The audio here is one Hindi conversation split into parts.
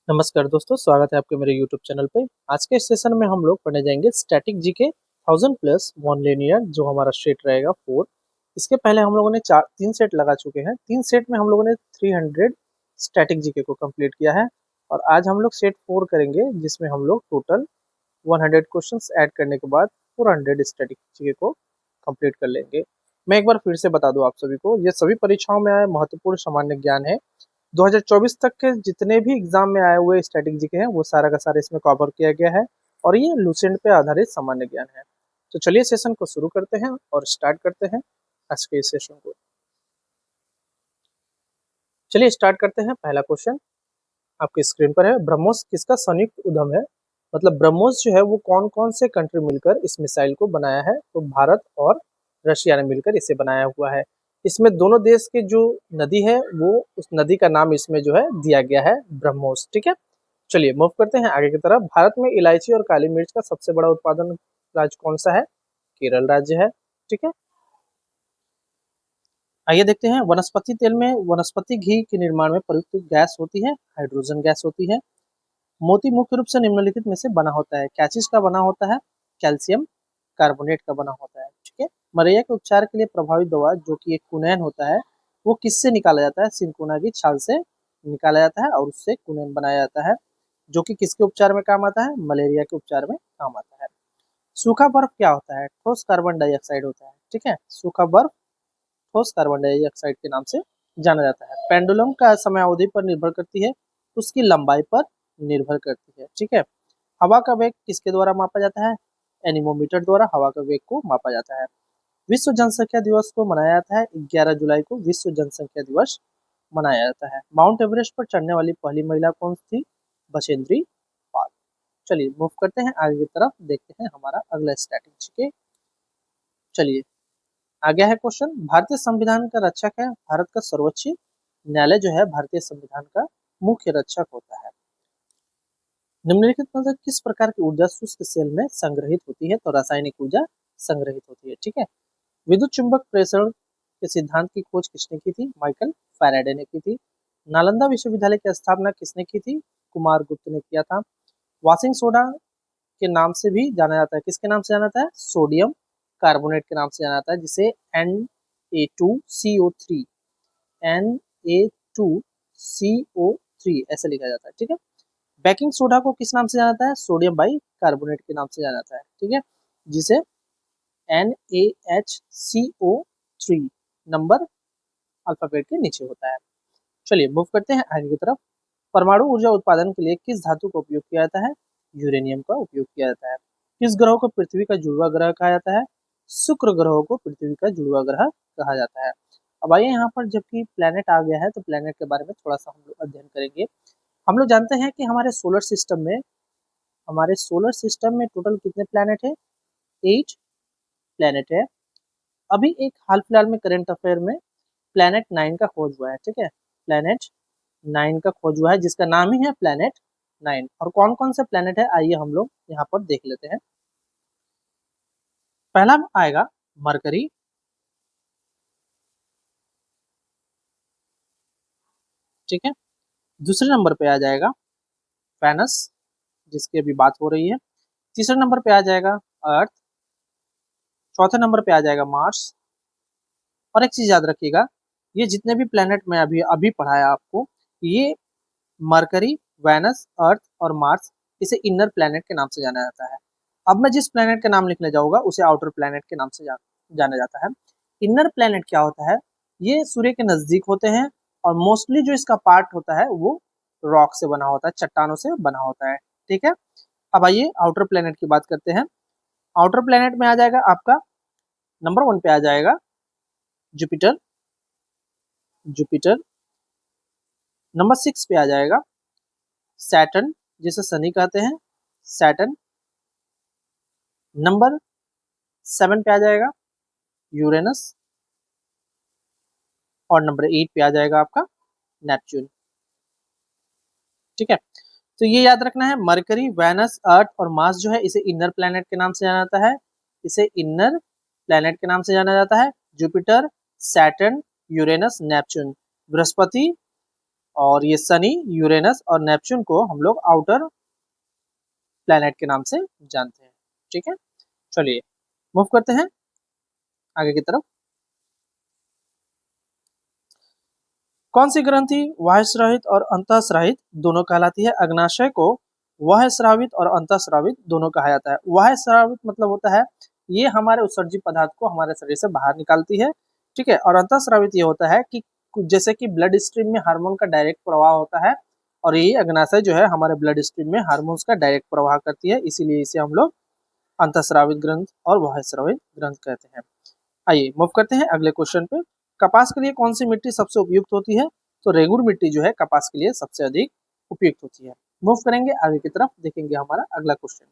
नमस्कार दोस्तों, स्वागत है आपके मेरे YouTube चैनल पे। आज के सेशन में हम लोग पढ़ने जाएंगे static GK 1000 plus one linear, जो हमारा सेट रहेगा 4। इसके पहले हम लोगों ने तीन सेट लगा चुके हैं। तीन सेट में हम लोगों ने 300 स्टैटिक जीके को कंप्लीट किया है और आज हम लोग सेट 4 करेंगे, जिसमें हम लोग टोटल 100 क्वेश्चंस ऐड करने के बाद 400 स्टैटिक जीके को कंप्लीट कर लेंगे। मैं एक बार फिर से बता दूं आप सभी को, ये सभी परीक्षाओं में आए महत्वपूर्ण सामान्य ज्ञान है। 2024 तक के जितने भी एग्जाम में आए हुए स्टैटिक जीके हैं वो सारा का सारा इसमें कवर किया गया है और ये लूसेंट पे आधारित सामान्य ज्ञान है। तो चलिए सेशन को शुरू करते हैं और स्टार्ट करते हैं आज के इस सेशन को। चलिए स्टार्ट करते हैं। पहला क्वेश्चन आपकी स्क्रीन पर है। ब्रह्मोस किसका संयुक्त उद्यम है? मतलब ब्रह्मोस जो है वो कौन कौन से कंट्री मिलकर इस मिसाइल को बनाया है? तो भारत और रशिया ने मिलकर इसे बनाया हुआ है। इसमें दोनों देश के जो नदी है वो उस नदी का नाम इसमें जो है दिया गया है ब्रह्मोस। ठीक है, चलिए मूव करते हैं आगे की तरफ। भारत में इलायची और काली मिर्च का सबसे बड़ा उत्पादन राज्य कौन सा है? केरल राज्य है। ठीक है, आइए देखते हैं। वनस्पति तेल में वनस्पति घी के निर्माण में प्रयुक्त गैस होती है हाइड्रोजन गैस होती है। मोती मुख्य रूप से निम्नलिखित में से बना होता है। क्या चीज का बना होता है? कैल्शियम कार्बोनेट का बना होता है। ठीक है, मलेरिया के उपचार के लिए प्रभावी दवा जो कि एक कुनैन होता है वो किससे निकाला जाता है? सिंकोना की छाल से निकाला जाता है और उससे कुनैन बनाया जाता है, जो कि किसके उपचार में काम आता है? मलेरिया के उपचार में काम आता है। सूखा बर्फ क्या होता है? ठोस कार्बन डाइऑक्साइड होता है। ठीक है, सूखा बर्फ ठोस कार्बन डाइऑक्साइड के नाम से जाना जाता है। पेंडुलम का समय अवधि पर निर्भर करती है, उसकी लंबाई पर निर्भर करती है। ठीक है, हवा का वेग किसके द्वारा मापा जाता है? एनीमोमीटर द्वारा हवा का वेग को मापा जाता है। विश्व जनसंख्या दिवस को मनाया जाता है 11 जुलाई को विश्व जनसंख्या दिवस मनाया जाता है। माउंट एवरेस्ट पर चढ़ने वाली पहली महिला कौन थी? बछेंद्री पाल। चलिए मूव करते हैं आगे की तरफ, देखते हैं हमारा अगला स्ट्रैटेजी के। चलिए आ गया है क्वेश्चन। भारतीय संविधान का रक्षक है। भारत का सर्वोच्च न्यायालय जो है भारतीय संविधान का मुख्य रक्षक होता है। निम्नलिखित में से किस प्रकार की ऊर्जा शुष्क सेल में संग्रहित होती है? तो रासायनिक ऊर्जा संग्रहित होती है। ठीक है, विद्युत चुंबक प्रेषण के सिद्धांत की खोज किसने की थी? माइकल फैराडे ने की थी। नालंदा विश्वविद्यालय की स्थापना किसने की थी? कुमार गुप्त ने किया था। वॉशिंग सोडा के नाम से भी जाना जाता है, किसके नाम से जाना जाता है? सोडियम कार्बोनेट के नाम से जाना जाता है, जिसे Na2CO3 Na2CO3 ऐसे लिखा जाता है। ठीक है, बेकिंग सोडा को किस नाम से जाना जाता है? सोडियम बाई कार्बोनेट के नाम से जाना जाता है। ठीक है, जिसे NaHCO3 नंबर अल्फाबेट के नीचे होता है। चलिए मूव करते हैं आगे की तरफ। परमाणु ऊर्जा उत्पादन के लिए किस धातु का उपयोग किया जाता है? यूरेनियम का उपयोग किया जाता है। किस ग्रह को पृथ्वी का जुड़वा ग्रह कहा जाता है? शुक्र ग्रह को पृथ्वी का जुड़वा ग्रह कहा जाता है। अब आइए यहाँ पर, जबकि प्लेनेट आ गया है तो प्लेनेट के बारे में थोड़ा सा हम लोग अध्ययन करेंगे। हम लोग जानते हैं कि हमारे सोलर सिस्टम में टोटल कितने प्लेनेट है? 8 प्लेनेट है। अभी एक हाल फिलहाल में करंट अफेयर में प्लेनेट 9 का खोज हुआ है। ठीक है, प्लेनेट 9 का खोज हुआ है, जिसका नाम ही है प्लेनेट 9। और कौन कौन से प्लेनेट है आइए हम लोग यहाँ पर देख लेते हैं। पहला आएगा मरकरी। ठीक है, दूसरे नंबर पे आ जाएगा वेनस, जिसकी अभी बात हो रही है। तीसरे नंबर पे आ जाएगा अर्थ। चौथे नंबर पे आ जाएगा मार्स। और एक चीज याद रखिएगा, ये जितने भी प्लेनेट मैं अभी अभी पढ़ाया आपको, ये मरकरी, वेनस, अर्थ और मार्स, इसे इनर प्लेनेट के नाम से जाना जाता है। अब मैं जिस प्लेनेट का नाम लिखने जाऊंगा उसे आउटर प्लेनेट के नाम से जाना जाता है। इनर प्लेनेट क्या होता है? ये सूर्य के नजदीक होते हैं और मोस्टली जो इसका पार्ट होता है वो रॉक से बना होता है, चट्टानों से बना होता है। ठीक है, अब आइए आउटर प्लेनेट की बात करते हैं। आउटर प्लेनेट में आ जाएगा आपका नंबर 1 पे आ जाएगा जुपिटर। जुपिटर नंबर 6 पे आ जाएगा सैटर्न, जिसे शनि कहते हैं, सैटर्न। नंबर 7 पे आ जाएगा यूरेनस और नंबर 8 पे आ जाएगा आपका नेपच्यून। ठीक है, तो ये याद रखना है, मरकरी, वेनस, अर्थ और मार्स जो है इसे इनर प्लैनेट के नाम से जाना जाता है। इसे इनर प्लैनेट के नाम से जाना जाता है। Jupiter, Saturn, Uranus, Neptune. Brihaspati और ये शनि, यूरेनस और नेपच्यून को हम लोग आउटर प्लैनेट के नाम से जानते हैं। ठीक है, चलिए मूव करते हैं आगे की तरफ। कौन सी ग्रंथि बाह्यस्रावित और अंतःस्रावित दोनों कहलाती है? अग्नाशय को बाह्यस्रावित और अंतःस्रावित दोनों कहा जाता है। बाह्यस्रावित मतलब होता है ये हमारे उत्सर्जी पदार्थ को हमारे शरीर से बाहर निकालती है। ठीक है, और अंतःस्रावित ये होता है कि जैसे कि ब्लड स्ट्रीम में हार्मोन का डायरेक्ट प्रवाह होता है, और यही अग्नाशय जो है हमारे ब्लड स्ट्रीम में हार्मोन्स का डायरेक्ट प्रवाह करती है, इसीलिए इसे हम लोग अंतःस्रावित ग्रंथ और बाह्यस्रावित ग्रंथ कहते हैं। आइए मूव करते हैं अगले क्वेश्चन पे। कपास के लिए कौन सी मिट्टी सबसे उपयुक्त होती है? तो रेगुर मिट्टी जो है कपास के लिए सबसे अधिक उपयुक्त होती है। मूव करेंगे आगे की तरफ, देखेंगे हमारा अगला क्वेश्चन।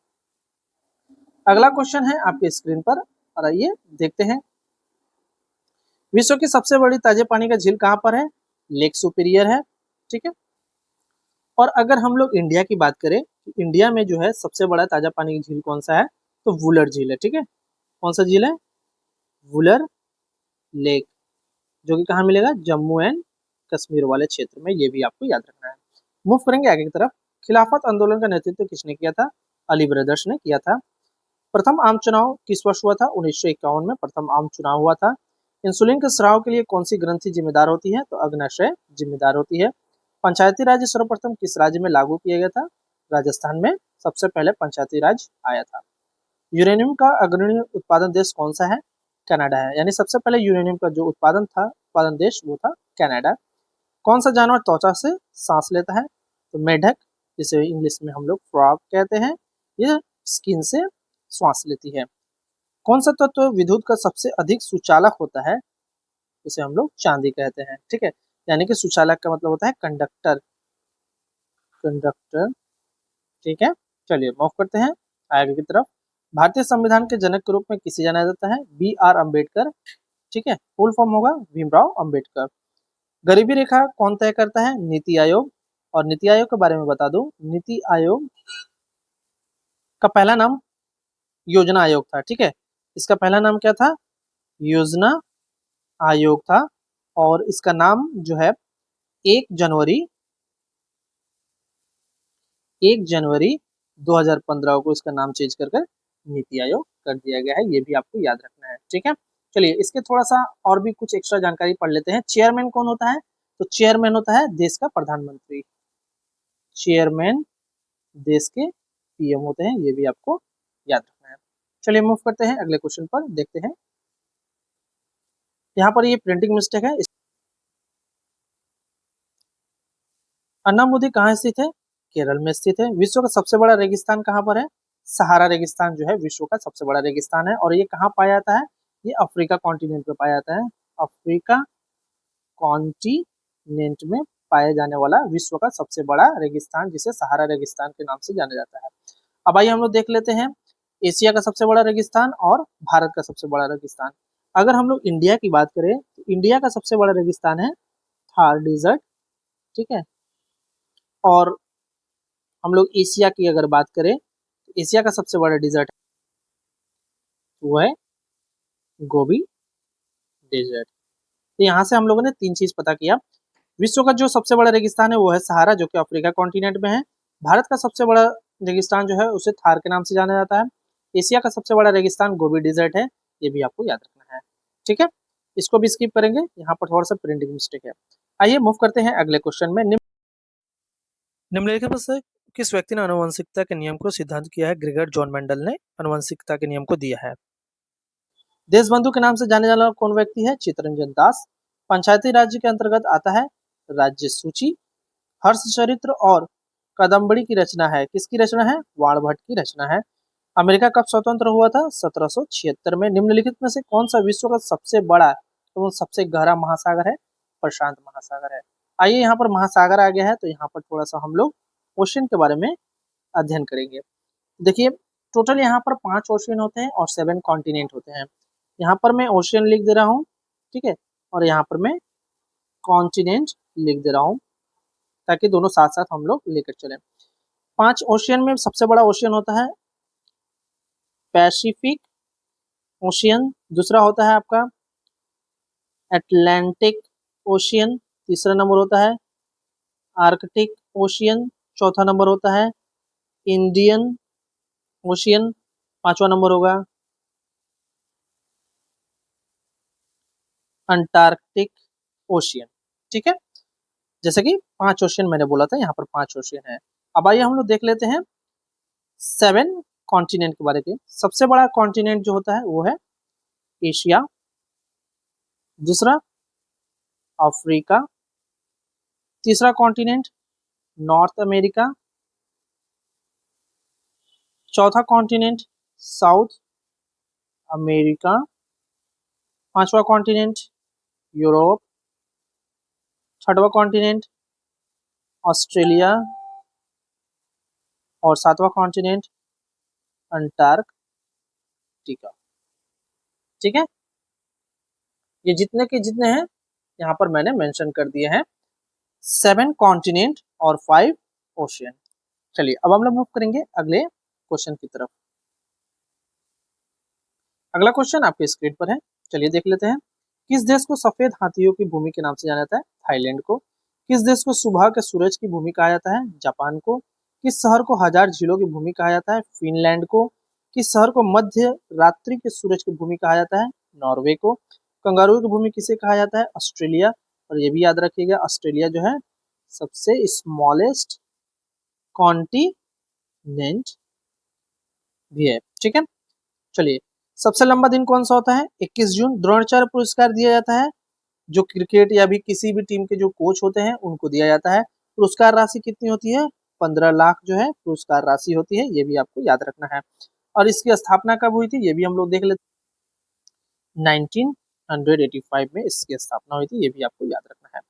अगला क्वेश्चन है आपके स्क्रीन पर, और आइए देखते हैं। विश्व की सबसे बड़ी ताजे पानी का झील कहाँ पर है? लेक सुपीरियर है। ठीक है, और अगर हम लोग इंडिया की बात करें, इंडिया में जो है सबसे बड़ा ताजा पानी की झील कौन सा है? तो वुलर झील है। ठीक है, कौन सा झील है? वुलर लेक, जो कि कहाँ मिलेगा? जम्मू एंड कश्मीर वाले क्षेत्र में, ये भी आपको याद रखना है। मूव करेंगे आगे की तरफ। खिलाफत आंदोलन का नेतृत्व किसने किया था? अली ब्रदर्स ने किया था। प्रथम आम चुनाव किस वर्ष हुआ था? 1951 में प्रथम आम चुनाव हुआ था। इंसुलिन के स्राव के लिए कौन सी ग्रंथि जिम्मेदार होती है? तो अग्नाशय जिम्मेदार होती है। पंचायती राज सर्वप्रथम किस राज्य में लागू किया गया था? राजस्थान में सबसे पहले पंचायती राज आया था। यूरेनियम का अग्रणी उत्पादन देश कौन सा है? कनाडा है, यानी सबसे पहले यूरेनियम का जो उत्पादन देश वो था कनाडा। कौन सा जानवर त्वचा से सांस लेता है? तो मेढक, जिसे इंग्लिश में हम लोग फ्रॉग कहते हैं, ये स्किन से श्वास लेती है। कौन सा तत्व विद्युत का सबसे अधिक सुचालक होता है? जिसे हम लोग चांदी कहते हैं। ठीक है, यानी कि सुचालक का मतलब होता है कंडक्टर। कंडक्टर, ठीक है, चलिए मूव करते हैं आगे की तरफ। भारतीय संविधान के जनक के रूप में किसे जाना जाता है? B.R. अम्बेडकर। ठीक है, फुल फॉर्म होगा भीमराव अम्बेडकर। गरीबी रेखा कौन तय करता है? नीति आयोग। और नीति आयोग के बारे में बता दूं, नीति आयोग का पहला नाम योजना आयोग था। ठीक है, इसका पहला नाम क्या था? योजना आयोग था, और इसका नाम जो है 1 जनवरी 2015 को इसका नाम चेंज कर नीति आयोग कर दिया गया है, ये भी आपको याद रखना है। ठीक है, चलिए इसके थोड़ा सा और भी कुछ एक्स्ट्रा जानकारी पढ़ लेते हैं। चेयरमैन कौन होता है? तो चेयरमैन होता है देश का प्रधानमंत्री। चेयरमैन देश के पीएम होते हैं, ये भी आपको याद रखना है। चलिए मूव करते हैं अगले क्वेश्चन पर, देखते हैं। यहाँ पर ये प्रिंटिंग मिस्टेक है। अन्नामुदी कहाँ स्थित है? केरल में स्थित है। विश्व का सबसे बड़ा रेगिस्तान कहाँ पर है? सहारा रेगिस्तान जो है विश्व का सबसे बड़ा रेगिस्तान है, और ये कहाँ पाया जाता है? ये अफ्रीका कॉन्टिनेंट पे पाया जाता है। अफ्रीका कॉन्टिनेंट में पाया जाने वाला विश्व का सबसे बड़ा रेगिस्तान, जिसे सहारा रेगिस्तान के नाम से जाना जाता है। अब आइए हम लोग देख लेते हैं एशिया का सबसे बड़ा रेगिस्तान और भारत का सबसे बड़ा रेगिस्तान। अगर हम लोग इंडिया की बात करें, तो इंडिया का सबसे बड़ा रेगिस्तान है थार डिजर्ट। ठीक है, और हम लोग एशिया की अगर बात करें, तो एशिया का सबसे बड़ा डिजर्ट वो है गोबी डेजर्ट। तो यहाँ से हम लोगों ने 3 चीज पता किया। विश्व का जो सबसे बड़ा रेगिस्तान है वो है सहारा, जो कि अफ्रीका कॉन्टिनेंट में है। भारत का सबसे बड़ा रेगिस्तान जो है उसे थार के नाम से जाना जाता है। एशिया का सबसे बड़ा रेगिस्तान गोबी डिजर्ट है, ये भी आपको याद रखना है। ठीक है, इसको भी स्किप करेंगे, यहाँ पर थोड़ा सा प्रिंटिंग मिस्टेक है। आइए मूव करते हैं अगले क्वेश्चन में। निम्नलिखित में से किस व्यक्ति ने आनुवंशिकता के नियम को सिद्धांत किया है? ग्रेगर जॉन मेंडल ने आनुवंशिकता के नियम को दिया है। देशबंधु के नाम से जाने जाने वाला कौन व्यक्ति है? चित्तरंजन दास। पंचायती राज्य के अंतर्गत आता है राज्य सूची। हर्षचरित्र और कादम्बरी की रचना है, किसकी रचना है? वाणभट्ट की रचना है। अमेरिका कब स्वतंत्र हुआ था? 1776 में। निम्नलिखित में से कौन सा विश्व का सबसे बड़ा एवं सबसे गहरा महासागर है? प्रशांत महासागर है। आइए यहाँ पर महासागर आ गया है, तो यहाँ पर थोड़ा सा हम लोग ओशन के बारे में अध्ययन करेंगे। देखिए, टोटल यहाँ पर 5 ओशियन होते हैं और 7 कॉन्टिनेंट होते हैं। यहाँ पर मैं ओशियन लिख दे रहा हूँ, ठीक है, और यहाँ पर मैं कॉन्टिनेंट लिख दे रहा हूँ, ताकि दोनों साथ साथ हम लोग लेकर चलें। 5 ओशियन में सबसे बड़ा ओशियन होता है पैसिफिक ओशियन, दूसरा होता है आपका अटलांटिक ओशियन, तीसरा नंबर होता है आर्कटिक ओशियन, चौथा नंबर होता है इंडियन ओशियन, पांचवा नंबर होगा अंटार्कटिक ओशियन। ठीक है, जैसे कि 5 ओशियन मैंने बोला था, यहाँ पर 5 ओशियन है। अब आइए हम लोग देख लेते हैं 7 कॉन्टिनेंट के बारे में। सबसे बड़ा कॉन्टिनेंट जो होता है वो है एशिया, दूसरा अफ्रीका, तीसरा कॉन्टिनेंट नॉर्थ अमेरिका, चौथा कॉन्टिनेंट साउथ अमेरिका, पांचवा कॉन्टिनेंट यूरोप, छठवा कॉन्टिनेंट ऑस्ट्रेलिया और सातवां कॉन्टिनेंट अंटार्कटिका। ठीक है, ये जितने के जितने हैं यहाँ पर मैंने मेंशन कर दिए हैं, 7 कॉन्टिनेंट और 5 ओशियन। चलिए अब हम लोग मूव करेंगे अगले क्वेश्चन की तरफ। अगला क्वेश्चन आपके स्क्रीन पर है, चलिए देख लेते हैं। किस देश को सफेद हाथियों की भूमि के नाम से जाना जाता है? थाईलैंड को। किस देश को सुबह के सूरज की भूमि कहा जाता है? जापान को। किस शहर को हजार झीलों की भूमि कहा जाता है? फिनलैंड को। किस शहर को मध्य रात्रि के सूरज की भूमि कहा जाता है? नॉर्वे को। कंगारू की भूमि किसे कहा जाता है? ऑस्ट्रेलिया। और ये भी याद रखिएगा, ऑस्ट्रेलिया जो है सबसे स्मॉलेस्ट कॉन्टिनेंट भी है। ठीक है, चलिए सबसे लंबा दिन कौन सा होता है? 21 जून। द्रोणाचार्य पुरस्कार दिया जाता है जो क्रिकेट या भी किसी भी टीम के जो कोच होते हैं उनको दिया जाता है। पुरस्कार राशि कितनी होती है? 15 लाख जो है पुरस्कार राशि होती है, ये भी आपको याद रखना है। और इसकी स्थापना कब हुई थी ये भी हम लोग देख लेते हैं। 1985 में इसकी स्थापना हुई थी, ये भी आपको याद रखना है।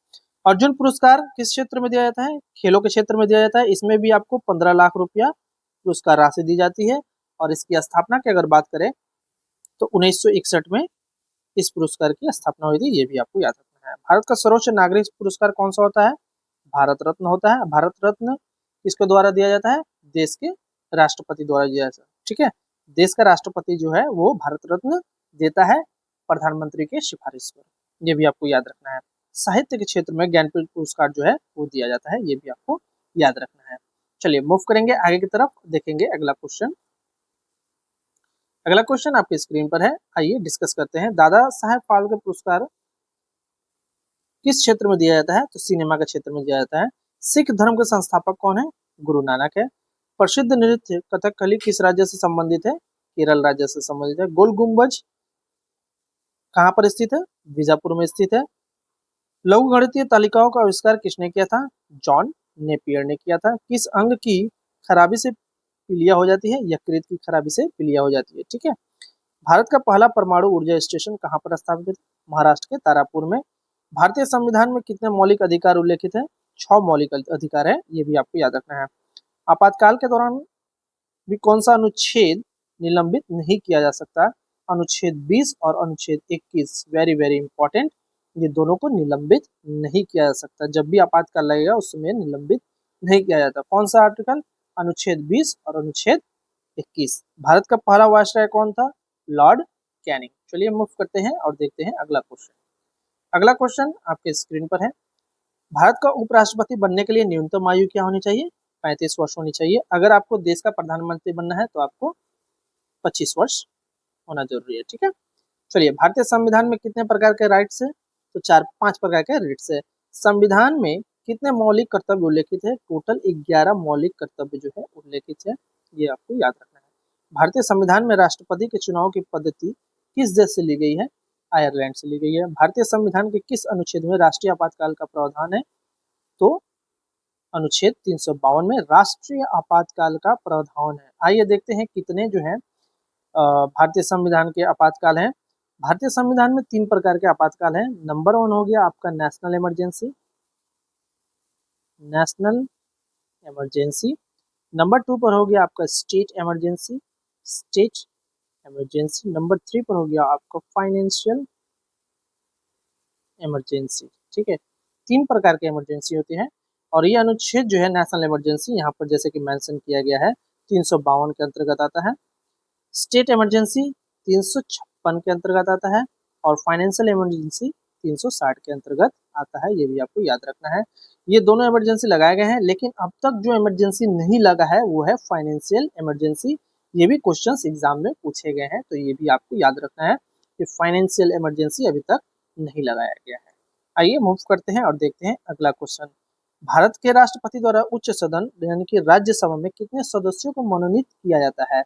अर्जुन पुरस्कार किस क्षेत्र में दिया जाता है? खेलों के क्षेत्र में दिया जाता है। इसमें भी आपको 15 लाख रुपया पुरस्कार राशि दी जाती है। और इसकी स्थापना की अगर बात करें तो 1961 में इस पुरस्कार की स्थापना हुई थी, ये भी आपको याद रखना है। भारत का सर्वोच्च नागरिक पुरस्कार कौन सा होता है? भारत रत्न होता है। भारत रत्न किसके द्वारा दिया जाता है? देश के राष्ट्रपति द्वारा दिया जाता है। ठीक है, देश का राष्ट्रपति जो है वो भारत रत्न देता है प्रधानमंत्री के सिफारिश पर, ये भी आपको याद रखना है। साहित्य के क्षेत्र में ज्ञानपीठ पुरस्कार जो है वो दिया जाता है, ये भी आपको याद रखना है। चलिए मूव करेंगे आगे की तरफ, देखेंगे अगला क्वेश्चन। अगला क्वेश्चन आपकी स्क्रीन पर है, आइए डिस्कस करते हैं। दादा साहेब फाल्के पुरस्कार किस क्षेत्र में दिया जाता है? तो सिनेमा के क्षेत्र में दिया जाता है। सिख धर्म के संस्थापक कौन है? गुरु नानक है। प्रसिद्ध नृत्य कथकली किस राज्य से संबंधित है? केरल राज्य से संबंधित है। गोल गुम्बज कहाँ पर स्थित है? बीजापुर में स्थित है। लघु गणितीय तालिकाओं का आविष्कार किसने किया था? जॉन नेपियर ने किया था। किस अंग की खराबी से पीलिया हो जाती है? यकृत की खराबी से पीलिया हो जाती है। ठीक है, भारत का पहला परमाणु ऊर्जा स्टेशन कहाँ पर स्थापित है? महाराष्ट्र के तारापुर में। भारतीय संविधान में कितने मौलिक अधिकार उल्लेखित है? 6 मौलिक अधिकार है, ये भी आपको याद रखना है। आपातकाल के दौरान भी कौन सा अनुच्छेद निलंबित नहीं किया जा सकता? अनुच्छेद 20 और अनुच्छेद 21, वेरी वेरी इंपॉर्टेंट, ये दोनों को निलंबित नहीं किया जा सकता। जब भी आपातकाल लगेगा उस समय निलंबित नहीं किया जाता। कौन सा आर्टिकल? अनुच्छेद 20 और अनुच्छेद 21। भारत का पहला वायसराय कौन था? Lord Canning. चलिए मूव करते हैं और देखते हैं अगला क्वेश्चन। अगला क्वेश्चन आपके स्क्रीन पर है। भारत का उपराष्ट्रपति बनने के लिए न्यूनतम आयु क्या होनी चाहिए? 35 वर्ष होनी चाहिए। अगर आपको देश का प्रधानमंत्री बनना है तो आपको 25 वर्ष होना जरूरी है। ठीक है, चलिए भारतीय संविधान में कितने प्रकार के राइट्स है? तो 4-5 प्रकार के राइट्स है। संविधान में कितने मौलिक कर्तव्य उल्लेखित है? टोटल 11 मौलिक कर्तव्य जो है उल्लेखित है, ये आपको याद रखना है। भारतीय संविधान में राष्ट्रपति के चुनाव की पद्धति किस देश से ली गई है? आयरलैंड से ली गई है। भारतीय संविधान के किस अनुच्छेद में राष्ट्रीय आपातकाल का प्रावधान है? तो अनुच्छेद 352 में राष्ट्रीय आपातकाल का प्रावधान है। आइए देखते हैं कितने जो है भारतीय संविधान के आपातकाल हैं। भारतीय संविधान में 3 प्रकार के आपातकाल हैं। नंबर 1 हो गया आपका national emergency, national emergency. Number 2 पर हो गया आपका state emergency, state emergency. Number 3 पर हो गया आपका फाइनेंशियल इमरजेंसी। ठीक है, 3 प्रकार के इमरजेंसी होती है। और ये अनुच्छेद जो है नेशनल इमरजेंसी यहाँ पर जैसे कि मेंशन किया गया है 352 के अंतर्गत आता है। स्टेट इमरजेंसी 356 के अंतर्गत आता है। और फाइनेंशियल इमरजेंसी 360 के अंतर्गत आता है, ये भी आपको याद रखना है। ये दोनों इमरजेंसी लगाए गए हैं, लेकिन अब तक जो इमरजेंसी नहीं लगा है वो है फाइनेंशियल इमरजेंसी। ये भी क्वेश्चंस एग्जाम में पूछे गए हैं, तो ये भी आपको याद रखना है कि फाइनेंशियल इमरजेंसी अभी तक नहीं लगाया गया है। आइए मूव करते हैं और देखते हैं अगला क्वेश्चन। भारत के राष्ट्रपति द्वारा उच्च सदन यानी कि राज्यसभा में कितने सदस्यों को मनोनीत किया जाता है?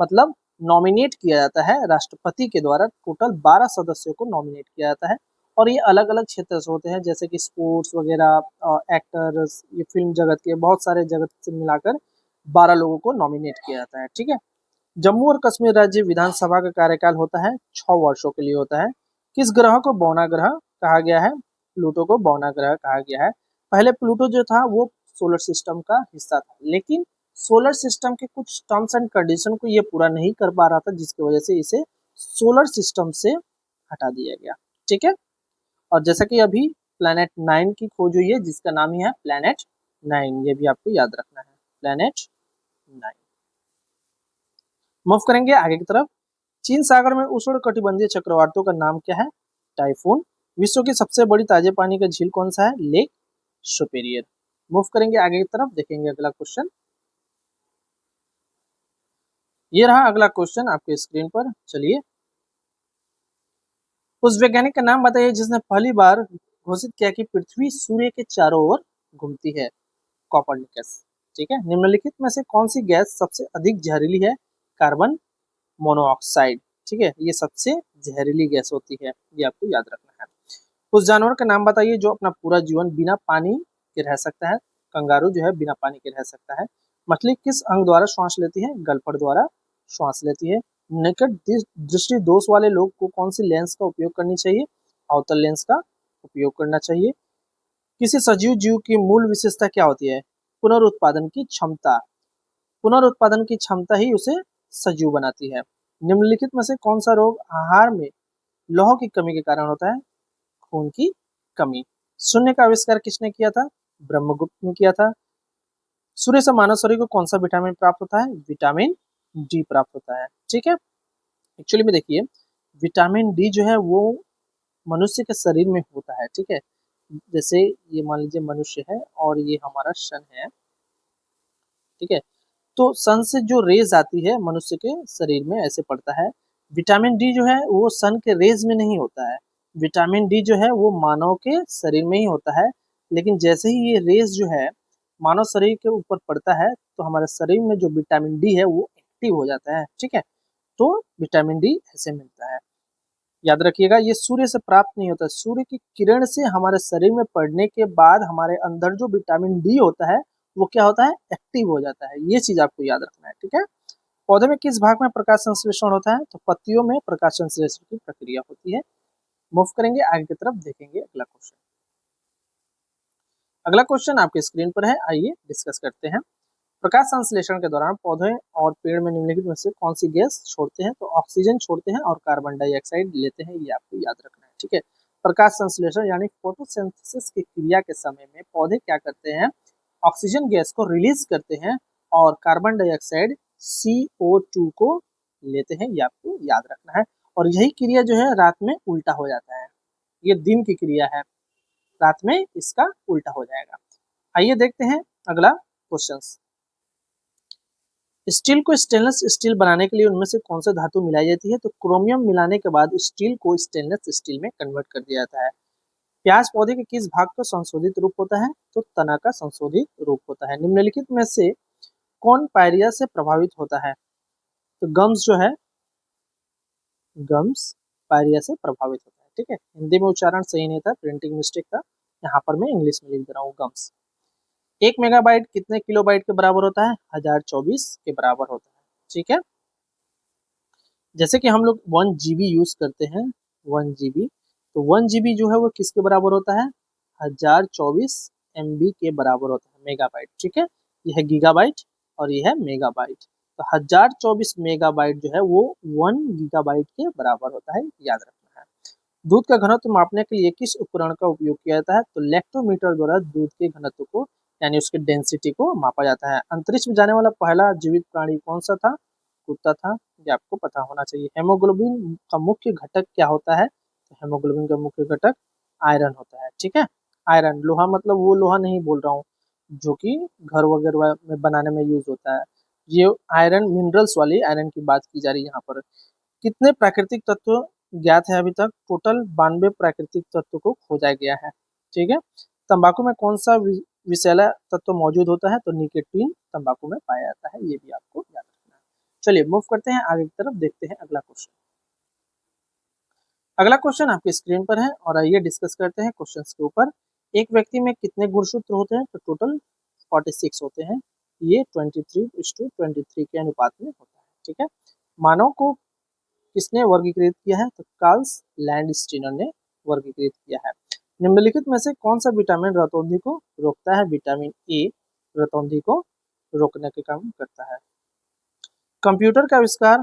मतलब नॉमिनेट किया जाता है राष्ट्रपति के द्वारा, टोटल 12 सदस्यों को नॉमिनेट किया जाता है। और ये अलग अलग क्षेत्र से होते हैं, जैसे कि स्पोर्ट्स वगैरह, एक्टर्स, ये फिल्म जगत के बहुत सारे जगत से मिलाकर 12 लोगों को नॉमिनेट किया जाता है। ठीक है। जम्मू और कश्मीर राज्य विधानसभा का कार्यकाल होता है 6 वर्षों के लिए होता है। किस ग्रह को बौना ग्रह कहा गया है? प्लूटो को बौना ग्रह कहा गया है। पहले प्लूटो जो था वो सोलर सिस्टम का हिस्सा था, लेकिन सोलर सिस्टम के कुछ टर्म्स एंड कंडीशन को ये पूरा नहीं कर पा रहा था, जिसकी वजह से इसे सोलर सिस्टम से हटा दिया गया। ठीक है। और जैसा कि अभी प्लैनेट 9 की खोज हुई है, जिसका नाम ही है प्लैनेट 9, ये भी आपको याद रखना है, प्लैनेट 9। मूव करेंगे आगे की तरफ। चीन सागर में उष्ण कटिबंधीय चक्रवातों का नाम क्या है? टाइफून। विश्व की सबसे बड़ी ताजे पानी का झील कौन सा है? Lake superior. मूव करेंगे आगे की तरफ, देखेंगे अगला क्वेश्चन। ये रहा अगला क्वेश्चन आपके स्क्रीन पर। चलिए, उस वैज्ञानिक का नाम बताइए जिसने पहली बार घोषित किया कि पृथ्वी सूर्य के चारों ओर घूमती है। कॉपरनिकस। ठीक है। निम्नलिखित में से कौन सी गैस सबसे अधिक जहरीली है? Carbon monoxide. ठीक है, ये सबसे जहरीली गैस होती है, ये आपको याद रखना है। उस जानवर का नाम बताइए जो अपना पूरा जीवन बिना पानी के रह सकता है। कंगारू जो है बिना पानी के रह सकता है। मछली किस अंग द्वारा श्वास लेती है? गलफड़ द्वारा श्वास लेती है। निकट दृष्टि दोष वाले लोग को कौन सी लेंस का उपयोग करनी चाहिए? अवतल लेंस का उपयोग करना चाहिए। किसी सजीव जीव की मूल विशेषता क्या होती है? पुनरुत्पादन की क्षमता। पुनरुत्पादन की क्षमता ही उसे सजीव बनाती है। निम्नलिखित में से कौन सा रोग आहार में लौह की कमी के कारण होता है? खून की कमी। शून्य का आविष्कार किसने किया था? ब्रह्मगुप्त ने किया था। सूर्य से मानव शरीर को कौन सा विटामिन प्राप्त होता है? विटामिन डी प्राप्त होता है। ठीक है। एक्चुअली में देखिए, विटामिन डी जो है वो मनुष्य के शरीर में होता है। ठीक है। जैसे ये मान लीजिए मनुष्य है और ये हमारा सन है। ठीक है। तो सन से जो रेज आती है मनुष्य के शरीर में ऐसे पड़ता है। विटामिन डी जो है वो सन के रेज में नहीं होता है। विटामिन डी जो है वो मानव के शरीर में ही होता है। लेकिन जैसे ही ये रेज जो है मानव शरीर के ऊपर पड़ता है, तो हमारे शरीर में जो विटामिन डी है वो एक्टिव हो जाता है। ठीक है। तो विटामिन डी ऐसे मिलता है। याद रखिएगा, ये सूर्य से प्राप्त नहीं होता। सूर्य की किरण से हमारे शरीर में पड़ने के बाद हमारे अंदर जो विटामिन डी होता है वो क्या होता है? एक्टिव हो जाता है। ये चीज आपको याद रखना है। ठीक है। पौधे में किस भाग में प्रकाश संश्लेषण होता है? तो पत्तियों में प्रकाश संश्लेषण की प्रक्रिया होती है। मूव करेंगे आगे की तरफ, देखेंगे अगला क्वेश्चन। अगला क्वेश्चन आपके स्क्रीन पर है, आइए डिस्कस करते हैं। प्रकाश संश्लेषण के दौरान पौधे और पेड़ में निम्नलिखित में से कौन सी गैस छोड़ते हैं? तो ऑक्सीजन छोड़ते हैं और कार्बन डाइऑक्साइड लेते हैं, ये आपको याद रखना है। ठीक है। प्रकाश संश्लेषण यानी फोटोसिंथेसिस की क्रिया के समय में पौधे क्या करते हैं? ऑक्सीजन गैस को रिलीज करते हैं और कार्बन डाइऑक्साइड CO2 को लेते हैं, ये आपको याद रखना है। और यही क्रिया जो है रात में उल्टा हो जाता है। ये दिन की क्रिया है, रात में इसका उल्टा हो जाएगा। आइए देखते हैं अगला क्वेश्चन। स्टील को स्टेनलेस स्टील बनाने के लिए उनमें से कौन सा धातु मिलाई जाती है? तो क्रोमियम मिलाने के बाद स्टील को स्टेनलेस स्टील में कन्वर्ट कर दिया जाता है। प्याज पौधे के किस भाग का संशोधित रूप होता है? तो तना का संशोधित रूप होता है। निम्नलिखित में से कौन पायरिया से प्रभावित होता है? तो गम्स जो है, गम्स पायरिया से प्रभावित होता है। ठीक है। हिंदी में उच्चारण सही नहीं था, प्रिंटिंग मिस्टेक था, यहाँ पर मैं इंग्लिश में लिख दे रहा हूँ गम्स। 1 मेगाबाइट कितने किलोबाइट के बराबर होता है? 1024 के बराबर होता है। ठीक है। जैसे कि हम लोग 1 GB यूज करते हैं, 1 GB, तो 1 GB जो है वो किसके बराबर होता है? 1024 MB के बराबर होता है, मेगाबाइट। ठीक है। यह है गीगाबाइट और यह है मेगाबाइट। तो 1024 मेगाबाइट जो है वो 1 GB के बराबर होता है, याद रखना है। दूध का घनत्व मापने के लिए किस उपकरण का उपयोग किया जाता है? तो लैक्टोमीटर द्वारा दूध के घनत्व को यानी उसके डेंसिटी को मापा जाता है। अंतरिक्ष में जाने वाला पहला जीवित प्राणी कौन सा था? कुत्ता था, ये आपको पता होना चाहिए। हेमोग्लोबिन का मुख्य घटक क्या होता है? तो हेमोग्लोबिन का मुख्य घटक आयरन होता है। ठीक है, आयरन, लोहा मतलब वो लोहा नहीं बोल रहा हूँ जो कि घर वगैरह में बनाने में यूज होता है। ये आयरन, मिनरल्स वाली आयरन की बात की जा रही है यहाँ पर। कितने प्राकृतिक तत्व ज्ञात है अभी तक? टोटल 92 प्राकृतिक तत्व को खोजा गया है। ठीक है, तंबाकू में कौन सा विषैला तत्व मौजूद होता है? तो निकोटीन तंबाकू में पाया जाता है, ये भी आपको याद रखना है। चलिए मूव करते हैं आगे की तरफ, देखते हैं अगला क्वेश्चन। अगला क्वेश्चन आपकी स्क्रीन पर है और आइए डिस्कस करते हैं क्वेश्चंस के ऊपर। एक व्यक्ति में कितने गुणसूत्र होते हैं? तो टोटल 46 होते हैं। ये 23:23 के अनुपात में होता है। ठीक है, मानव को किसने वर्गीकृत किया है? तो कार्ल्स लैंडस्टीनर ने वर्गीकृत किया है। निम्नलिखित में से कौन सा विटामिन रतौंधी को रोकता है? विटामिन ए रतौंधी को रोकने के काम करता है। कंप्यूटर का आविष्कार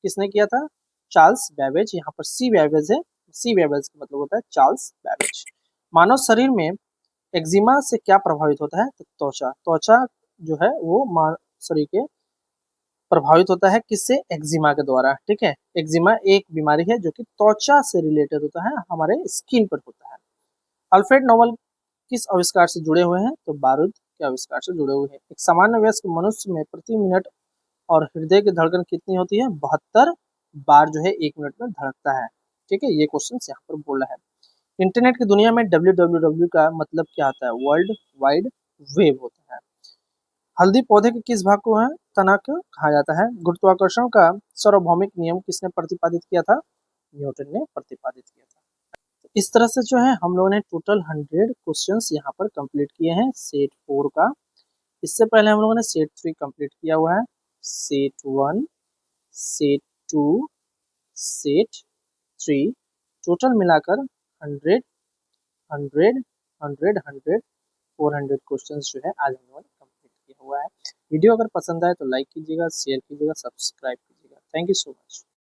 किसने किया था? Charles Babbage. यहाँ पर सी बैबेज है, सी बैबेज का मतलब होता है चार्ल्स बैबेज। मानव शरीर में एक्जिमा से क्या प्रभावित होता है? तो त्वचा, त्वचा जो है वो शरीर के प्रभावित होता है किससे? एक्जिमा के द्वारा। ठीक है, एक्जिमा एक बीमारी है जो कि त्वचा से रिलेटेड होता है, हमारे स्किन पर होता है। अल्फ्रेड नोबेल किस आविष्कार से जुड़े हुए हैं? तो बारूद के आविष्कार से जुड़े हुए हैं। एक सामान्य वयस्क मनुष्य में प्रति मिनट और हृदय की धड़कन कितनी होती है? 72 बार जो है 1 मिनट में धड़कता है। ठीक है, ये क्वेश्चन यहाँ पर बोल रहा है। इंटरनेट की दुनिया में www का मतलब क्या होता है? वर्ल्ड वाइड वेब होता है। हल्दी पौधे के किस भाग को है तना को कहा जाता है? गुरुत्वाकर्षण का सार्वभौमिक नियम किसने प्रतिपादित किया था? न्यूटन ने प्रतिपादित किया था। इस तरह से जो है हम लोगों ने टोटल 100 क्वेश्चंस यहाँ पर कंप्लीट किए हैं सेट 4 का। इससे पहले हम लोगों ने सेट 3 कंप्लीट किया हुआ है, सेट 1, सेट 2, सेट 3, टोटल मिलाकर 100 100 100 100 400 क्वेश्चंस जो है आज हम लोगों ने कंप्लीट किया हुआ है। वीडियो अगर पसंद आए तो लाइक कीजिएगा, शेयर कीजिएगा, सब्सक्राइब कीजिएगा। Thank you so much.